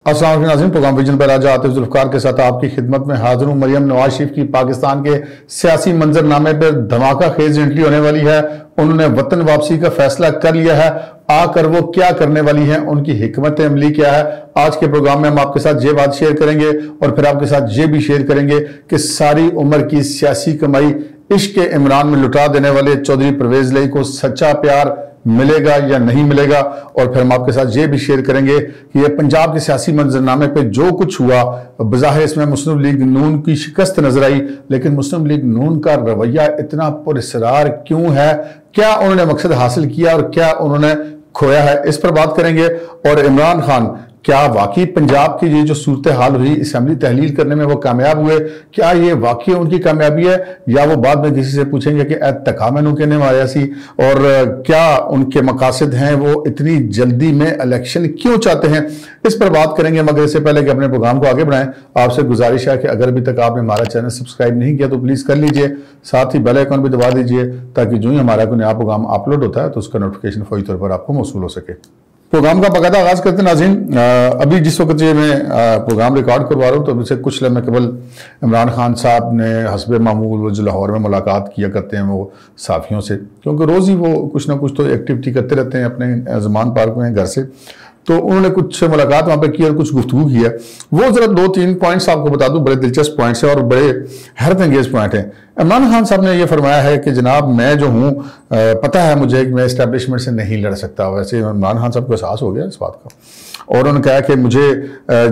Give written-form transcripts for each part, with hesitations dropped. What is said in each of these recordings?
السلام علیکم ناظرین، پروگرام ویژن پر آج عاطف ذوالفقار کے ساتھ آپ کی خدمت میں حاضر ہوں۔ مریم نواز شریف کی پاکستان کے سیاسی منظر نامے پر دھماکہ خیز انٹری ہونے والی ہے۔ انہوں نے وطن واپسی کا فیصلہ کر لیا ہے۔ آ کر وہ کیا کرنے والی ہیں، ان کی حکمت عملی کیا ہے، آج کے پروگرام میں ہم آپ کے ساتھ یہ بات شیئر کریں گے اور پھر آپ کے ساتھ یہ بھی شیئر کریں گے کہ ساری عمر کی سیاسی کمائی عشق عمران میں لٹا دینے والے چودھری پرویز الہی کو سچا پیار ملے گا یا نہیں ملے گا، اور پھر ہم آپ کے ساتھ یہ بھی شیئر کریں گے کہ یہ پنجاب کے سیاسی منظرنامے پہ جو کچھ ہوا، بظاہر اس میں مسلم لیگ نون کی شکست نظر آئی، لیکن مسلم لیگ نون کا رویہ اتنا پراسرار کیوں ہے، کیا انہوں نے مقصد حاصل کیا اور کیا انہوں نے کھویا ہے، اس پر بات کریں گے۔ اور عمران خان کیا واقعی پنجاب کی یہ جو صورتحال ہوئی اسمبلی تحلیل کرنے میں وہ کامیاب ہوئے، کیا یہ واقعی ان کی کامیابی ہے یا وہ بعد میں کسی سے پوچھیں گے کہ تکا میں نو کہنے وایا سی، اور کیا ان کے مقاصد ہیں، وہ اتنی جلدی میں الیکشن کیوں چاہتے ہیں، اس پر بات کریں گے۔ مگر اس سے پہلے کہ اپنے پروگرام کو آگے بڑھائیں، آپ سے گزارش ہے کہ اگر ابھی تک آپ نے ہمارا چینل سبسکرائب نہیں کیا تو پلیز کر لیجئے، ساتھ ہی بیل آئیکن بھی دبا دیجئے تاکہ جو ہی ہمارا کوئی نیا پروگرام اپلوڈ ہوتا ہے تو اس کا نوٹیفیکیشن فوری طور پر آپ کو موصول ہو سکے۔ پروگرام کا باقاعدہ آغاز کرتے ہیں ناظرین۔ ابھی جس وقت یہ میں پروگرام ریکارڈ کروا رہا ہوں تو ابھی سے کچھ لمحے قبل عمران خان صاحب نے حسب معمول وہ جو لاہور میں ملاقات کیا کرتے ہیں وہ صحافیوں سے، کیونکہ روز ہی وہ کچھ نہ کچھ تو ایکٹیویٹی کرتے رہتے ہیں اپنے زمان پارک میں گھر سے، تو انہوں نے کچھ ملاقات وہاں پہ کی اور کچھ گفتگو کی ہے۔ وہ ذرا 2-3 پوائنٹس آپ کو بتا دوں، بڑے دلچسپ پوائنٹس ہیں اور بڑے حیرت انگیز پوائنٹ ہیں۔ عمران خان صاحب نے یہ فرمایا ہے کہ جناب میں جو ہوں پتہ ہے مجھے کہ میں اسٹیبلشمنٹ سے نہیں لڑ سکتا۔ ویسے عمران خان صاحب کو احساس ہو گیا اس بات کا، اور انہوں نے کہا کہ مجھے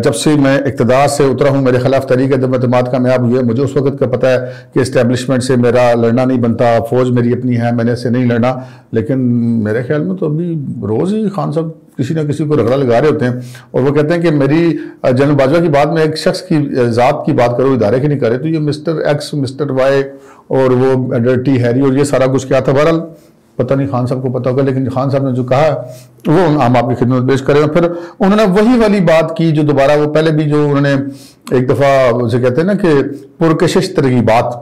جب سے میں اقتدار سے اترا ہوں، میرے خلاف تحریک عدم اعتماد کامیاب ہوئی ہے، مجھے اس وقت کا پتہ ہے کہ اسٹیبلشمنٹ سے میرا لڑنا نہیں بنتا، فوج میری اپنی ہے، میں نے اسے نہیں لڑنا۔ لیکن میرے خیال میں تو ابھی روز ہی خان صاحب کسی نہ کسی کو رگڑا لگا رہے ہوتے ہیں، اور وہ کہتے ہیں کہ میری جنرل باجوہ کی بات میں ایک شخص کی ذات کی بات کرو، ادارے کی نہیں کر رہے، تو یہ مسٹر ایکس، مسٹر وائی اور وہ ڈرٹی ہیری اور یہ سارا کچھ کیا تھا۔ بہرحال پتہ نہیں خان صاحب کو پتہ ہوگا، لیکن خان صاحب نے جو کہا وہ ہم آپ کی خدمت پیش کریں۔ اور پھر انہوں نے وہی والی بات کی جو دوبارہ وہ پہلے بھی جو انہوں نے ایک دفعہ اسے کہتے ہیں نا کہ پرکشش ترغیبات،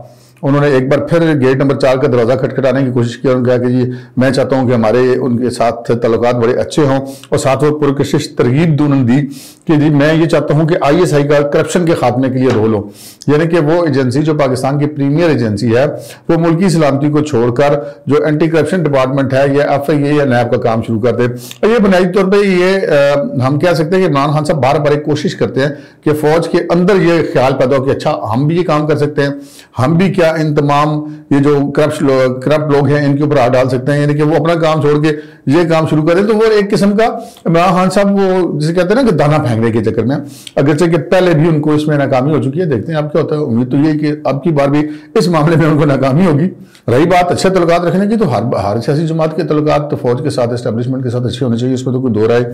انہوں نے ایک بار پھر گیٹ نمبر 4 کا دروازہ کھٹکھٹانے کی کوشش کی اور کہا کہ جی میں چاہتا ہوں کہ ہمارے ان کے ساتھ تعلقات بڑے اچھے ہوں، اور ساتھ وہ پرکشش ترغیب انہوں نے دی کہ جی میں یہ چاہتا ہوں کہ ISI کا کرپشن کے خاتمے کے لیے رول ہو، یعنی کہ وہ ایجنسی جو پاکستان کی پریمیئر ایجنسی ہے وہ ملکی سلامتی کو چھوڑ کر جو اینٹی کرپشن ڈپارٹمنٹ ہے یا FIA یا نیب کا کام شروع کر دے۔ اور یہ بنیادی طور پہ یہ ہم کہہ سکتے ہیں کہ عمران خان صاحب بار بار ایک کوشش کرتے ہیں کہ فوج کے اندر یہ خیال پیدا ہو کہ اچھا ہم بھی یہ کام کر سکتے ہیں، ہم بھی کیا ان تمام یہ جو کرپٹ لوگ ہیں ان کے اوپر ہاتھ ڈال سکتے ہیں، یعنی کہ وہ اپنا کام چھوڑ کے یہ کام شروع کریں۔ تو وہ ایک قسم کا عمران خان صاحب وہ جسے کہتے ہیں نا کہ دانا پھینکنے کے چکر میں، اگرچہ کہ پہلے بھی ان کو اس میں ناکامی ہو چکی ہے، دیکھتے ہیں اب کیا ہوتا ہے۔ امید تو یہ کہ اب کی بار بھی اس معاملے میں ان کو ناکامی ہوگی۔ رہی بات اچھے تعلقات رکھنے کی، تو ہر سیاسی جماعت کے تعلقات تو فوج کے ساتھ، اسٹیبلشمنٹ کے ساتھ اچھے ہونے چاہیے، اس میں تو کوئی دو رائے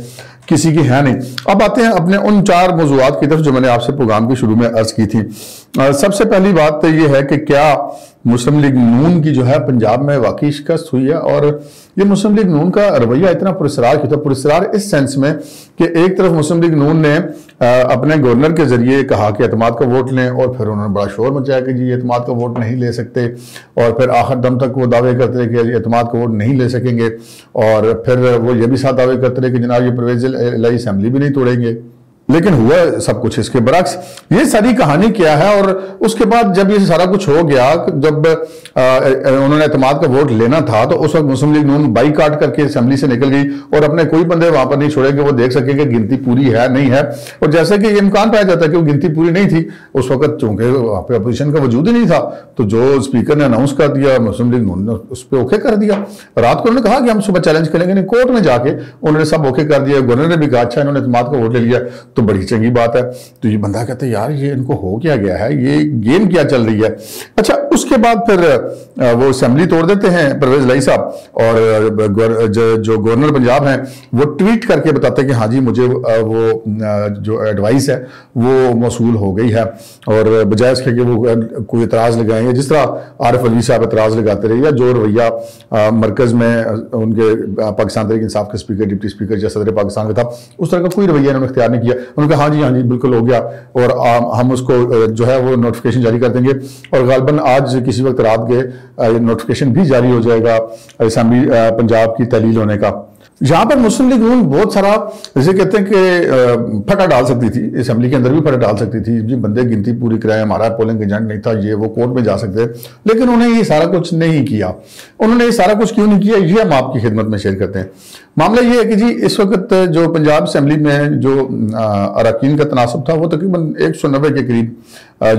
کسی کی ہے نہیں۔ اب آتے ہیں اپنے ان 4 موضوعات کی طرف جو میں نے آپ سے پروگرام کے شروع میں عرض کی تھی۔ سب سے پہلی بات یہ ہے کہ کیا مسلم لیگ نون کی جو ہے پنجاب میں واقعی شکست ہوئی ہے، اور یہ مسلم لیگ نون کا رویہ اتنا پراسرار کیوں تھا؟ پراسرار اس سینس میں کہ ایک طرف مسلم لیگ نون نے اپنے گورنر کے ذریعے کہا کہ اعتماد کا ووٹ لیں، اور پھر انہوں نے بڑا شور مچایا کہ جی اعتماد کا ووٹ نہیں لے سکتے، اور پھر آخر دم تک وہ دعوے کرتے رہے کہ اعتماد کا ووٹ نہیں لے سکیں گے، اور پھر وہ یہ بھی ساتھ دعوے کرتے رہے کہ جناب یہ پرویز الہی اسمبلی بھی نہیں توڑیں گے۔ لیکن ہوا سب کچھ اس کے برعکس۔ یہ ساری کہانی کیا ہے، اور اس کے بعد جب یہ سارا کچھ ہو گیا، جب انہوں نے اعتماد کا ووٹ لینا تھا تو اس وقت مسلم لیگ نون بائی کاٹ کر کے اسمبلی سے نکل گئی، اور اپنے کوئی بندے وہاں پر نہیں چھوڑے کہ وہ دیکھ سکے کہ گنتی پوری ہے نہیں ہے، اور جیسے کہ یہ امکان پایا جاتا ہے کہ وہ گنتی پوری نہیں تھی اس وقت، چونکہ وہاں پہ اپوزیشن کا وجود ہی نہیں تھا، تو جو اسپیکر نے اناؤنس کر دیا مسلم لیگ نون نے اس پہ اوکے کر دیا۔ رات کو انہوں نے کہا کہ ہم صبح چیلنج کریں گے، کورٹ میں جا کے انہوں نے سب اوکے کر دیا، گورنر نے بھی کہا اچھا انہوں نے اعتماد کا ووٹ لے لیا تو بڑی چنگی بات ہے۔ تو یہ بندہ کہتے ہیں یار یہ ان کو ہو کیا گیا ہے، یہ گیم کیا چل رہی ہے۔ اچھا اس کے بعد پھر وہ اسمبلی توڑ دیتے ہیں پرویز الہی صاحب، اور جو گورنر پنجاب ہیں وہ ٹویٹ کر کے بتاتے ہیں کہ ہاں جی مجھے وہ جو ایڈوائس ہے وہ موصول ہو گئی ہے، اور بجائے اس کے کہ وہ کوئی اعتراض لگائیں، جس طرح عارف علوی صاحب اعتراض لگاتے رہے، یا جو رویہ مرکز میں ان کے پاکستان تحریک انصاف کے اسپیکر، ڈپٹی اسپیکر یا صدر پاکستان کا تھا، اس طرح کا کوئی رویہ انہوں نے اختیار نہیں کیا۔ انہوں نے کہا ہاں جی بالکل ہو گیا، اور ہم اس کو جو ہے وہ نوٹیفیکیشن جاری کر دیں گے، اور غالباً آج کسی وقت رات کے نوٹیفیکیشن بھی جاری ہو جائے گا اسمبلی پنجاب کی تحلیل ہونے کا۔ یہاں پر مسلم لیگ نون بہت سارا جسے کہتے ہیں کہ پھٹا ڈال سکتی تھی، اسمبلی کے اندر بھی پھٹا ڈال سکتی تھی، جی بندے گنتی پوری کرائے، ہمارا پولنگ ایجنٹ نہیں تھا، یہ وہ کورٹ میں جا سکتے، لیکن انہوں نے یہ سارا کچھ نہیں کیا۔ انہوں نے یہ سارا کچھ کیوں نہیں کیا، یہ ہم آپ کی خدمت میں شیئر کرتے ہیں۔ معاملہ یہ ہے کہ جی اس وقت جو پنجاب اسمبلی میں جو اراکین کا تناسب تھا وہ تقریباً 190 کے قریب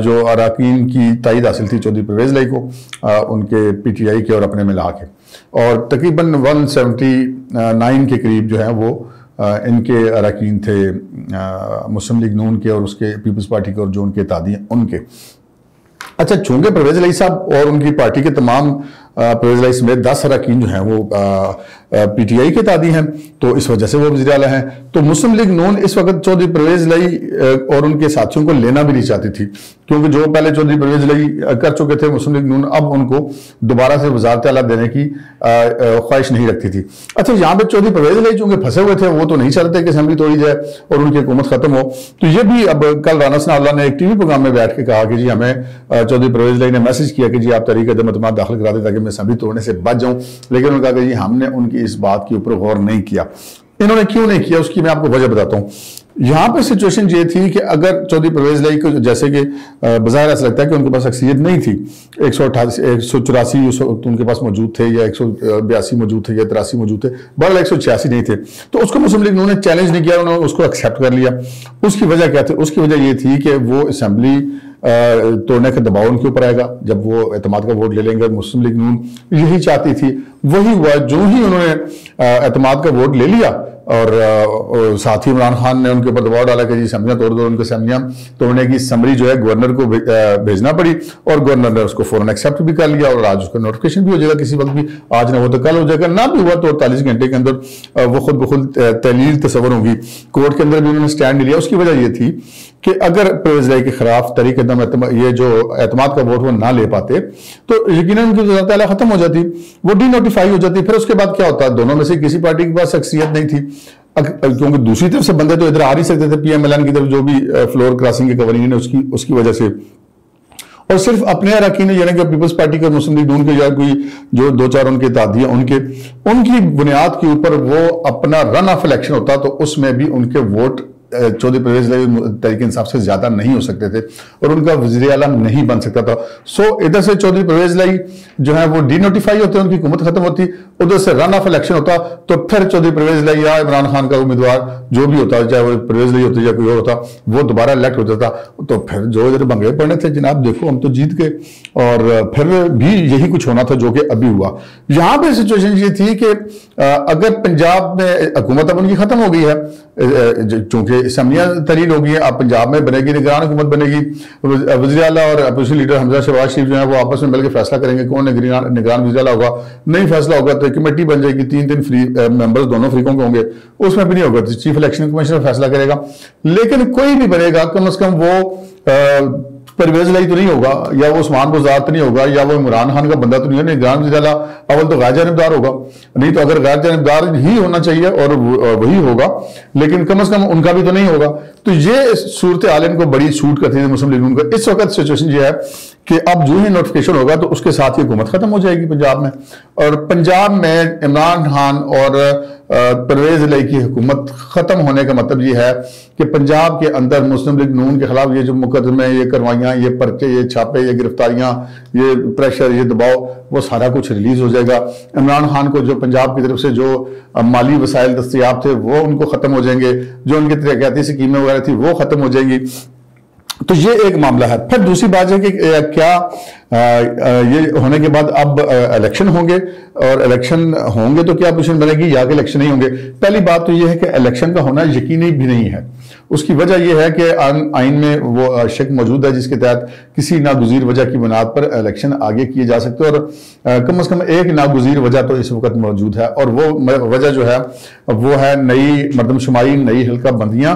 جو اراکین کی تائید حاصل تھی چودھری پرویز لائی کو، ان کے پی ٹی آئی کے اور اپنے ملا کے، اور تقریباً 179 کے قریب جو ہے وہ ان کے اراکین تھے مسلم لیگ نون کے اور اس کے پیپلز پارٹی کے اور جو ان کے اتحادی ہیں ان کے۔ اچھا، چونکہ پرویز لائی صاحب اور ان کی پارٹی کے تمام پرویز لائی سمیت 10 اراکین جو ہیں وہ پی ٹی آئی کے اتحادی ہیں، تو اس وجہ سے وہ وزیر اعلیٰ ہیں۔ تو مسلم لیگ نون اس وقت چودھری پرویز لائی اور ان کے ساتھیوں کو لینا بھی نہیں چاہتی تھی، کیونکہ جو پہلے چودھری پرویز لائی کر چکے تھے مسلم لیگ نون، اب ان کو دوبارہ سے وزارت اعلیٰ دینے کی خواہش نہیں رکھتی تھی۔ اچھا، یہاں پہ چودھری پرویز لائی چونکہ پھنسے ہوئے تھے، وہ تو نہیں چاہتے کہ اسمبلی توڑی جائے اور ان کی حکومت ختم ہو، تو یہ بھی اب کل رانا ثناء اللہ نے ایک ٹی وی پروگرام میں بیٹھ کے کہا کہ جی ہمیں چودھری پرویز لائی نے میسج کیا کہ جی آپ تحریک عدم اعتماد داخل کرا دیں تاکہ میں اسمبلی توڑنے سے بچ جاؤں، لیکن انہوں نے کہا کہ جی ہم نے ان کی اس بات کے اوپر غور نہیں کیا۔ انہوں نے کیوں نہیں کیا، اس کی میں آپ کو وجہ بتاتا ہوں۔ یہاں پر سچویشن یہ تھی کہ اگر چودھری پرویز لائی کو جیسے کہ بظاہر ایسا لگتا ہے کہ ان کے پاس اکثریت نہیں تھی، 184 اس وقت ان کے پاس موجود تھے، یا 182 موجود تھے، یا 83 موجود تھے، بہرحال 186 نہیں تھے، تو اس کو مسلم لیگ نون نے چیلنج نہیں کیا، انہوں نے اس کو ایکسیپٹ کر لیا۔ اس کی وجہ کیا تھی؟ اس کی وجہ یہ تھی کہ وہ اسمبلی توڑنے کا دباؤ ان کے اوپر آئے گا جب وہ اعتماد کا ووٹ لے لیں گے۔ مسلم لیگ نون یہی چاہتی تھی، وہی ہوا۔ جو ہی انہوں نے اعتماد کا ووٹ لے لیا اور ساتھ ہی عمران خان نے ان کے اوپر دباؤ ڈالا کہ جی اسمبلیاں توڑ دو، ان کو اسمبلیاں توڑنے کی سمری جو ہے گورنر کو بھیجنا پڑی، اور گورنر نے اس کو فوراً ایکسیپٹ بھی کر لیا، اور آج اس کا نوٹیفکیشن بھی ہو جائے گا کسی وقت بھی، آج نہ ہو تو کل ہو جائے گا، نہ بھی ہوا تو 48 گھنٹے کے اندر وہ خود بخود تحلیل تصور ہوگی۔ کورٹ کے اندر بھی انہوں نے سٹینڈ لیا۔ اس کی وجہ یہ تھی کہ اگر پرویز لائی کے خلاف تحریک عدم یہ جو اعتماد کا ووٹ وہ نہ لے پاتے تو یقیناً ان کی وزارت اعلیٰ ختم ہو جاتی، وہ ڈی نوٹیفائی ہو جاتی۔ پھر اس کے بعد کیا ہوتا؟ دونوں میں سے کسی پارٹی کے پاس اکثریت نہیں تھی، کیونکہ دوسری طرف سے بندے تو ادھر آ نہیں سکتے تھے، پی ایم ایل این کی طرف جو بھی فلور کراسنگ کے قوانین ہے اس کی وجہ سے، اور صرف اپنے اراکین یعنی کہ پیپلز پارٹی کے مسلم لیگ نون کے یا کوئی جو 2-4 ان کے اتحادی ہیں ان کی بنیاد کے اوپر وہ اپنا رن آف الیکشن ہوتا، تو اس میں بھی ان کے ووٹ چودھری پرویز لائی تحریک انصاف سے زیادہ نہیں ہو سکتے تھے اور ان کا وزیر اعلیٰ نہیں بن سکتا تھا۔ سو ادھر سے چودھری پرویز لائی جو ہے وہ ڈی نوٹیفائی ہوتے ہیں، ان کی حکومت ختم ہوتی، ادھر سے رن آف الیکشن ہوتا، تو پھر چودھری پرویز لائی یا عمران خان کا امیدوار جو بھی ہوتا، چاہے وہ پرویز لائی ہوتی یا کوئی اور ہوتا، وہ دوبارہ الیکٹ ہوتا تھا۔ تو پھر جو ادھر بنگلے پڑنے تھے جناب دیکھو ہم تو جیت گئے، اور پھر بھی یہی کچھ ہونا تھا جو کہ ابھی ہوا۔ یہاں پہ سچویشن یہ تھی کہ اگر پنجاب میں حکومت اب ان کی ختم ہو گئی ہے، چونکہ اسمبلیاں تحلیل ہو گئی ہیں، اب پنجاب میں بنے گی نگران حکومت بنے گی، وزیر اعلیٰ اور اپوزیشن لیڈر حمزہ شہباز شریف جو ہیں وہ آپس میں مل کے فیصلہ کریں گے کون نگران وزیر اعلیٰ ہوگا۔ نہیں فیصلہ ہوگا تو ایک کمیٹی بن جائے گی، 3 ممبرز دونوں فریقوں کے ہوں گے، اس میں بھی نہیں ہوگا تو چیف الیکشن کمیشنر فیصلہ کرے گا۔ لیکن کوئی بھی بنے گا کم از کم وہ پرویز لائی تو نہیں ہوگا، یا وہ عثمان بزدار تو نہیں ہوگا، یا وہ عمران خان کا بندہ تو نہیں ہوگا، نگران وزیر اعلیٰ اول تو غیر جانبدار ہوگا، نہیں تو اگر غیر جانبدار ہی ہونا چاہیے اور وہی ہوگا، لیکن کم از کم ان کا بھی تو نہیں ہوگا۔ تو یہ صورتحال ان کو بڑی سوٹ کرتی ہے مسلم لیگ نون کا۔ اس وقت سچویشن یہ ہے کہ اب جو ہی نوٹیفکیشن ہوگا تو اس کے ساتھ ہی حکومت ختم ہو جائے گی پنجاب میں، اور پنجاب میں عمران خان اور پرویز لائی کی حکومت ختم ہونے کا مطلب یہ ہے کہ پنجاب کے اندر مسلم لیگ نون کے خلاف یہ جو مقدمے، یہ کروائیاں، یہ پرچے، یہ چھاپے، یہ گرفتاریاں، یہ پریشر، یہ دباؤ، وہ سارا کچھ ریلیز ہو جائے گا۔ عمران خان کو جو پنجاب کی طرف سے جو مالی وسائل دستیاب تھے وہ ان کو ختم ہو جائیں گے، جو ان کی ترقیاتی اسکیمیں وغیرہ تھی وہ ختم ہو جائیں گی۔ تو یہ ایک معاملہ ہے۔ پھر دوسری بات ہے کہ کیا یہ ہونے کے بعد اب الیکشن ہوں گے، اور الیکشن ہوں گے تو کیا پوزیشن بنے گی، یا کہ الیکشن نہیں ہوں گے؟ پہلی بات تو یہ ہے کہ الیکشن کا ہونا یقینی بھی نہیں ہے۔ اس کی وجہ یہ ہے کہ آئین میں وہ شک موجود ہے جس کے تحت کسی ناگزیر وجہ کی بنیاد پر الیکشن آگے کیے جا سکتے ہیں، اور کم از کم ایک ناگزیر وجہ تو اس وقت موجود ہے، اور وہ وجہ جو ہے وہ ہے نئی مردم شماری، نئی حلقہ بندیاں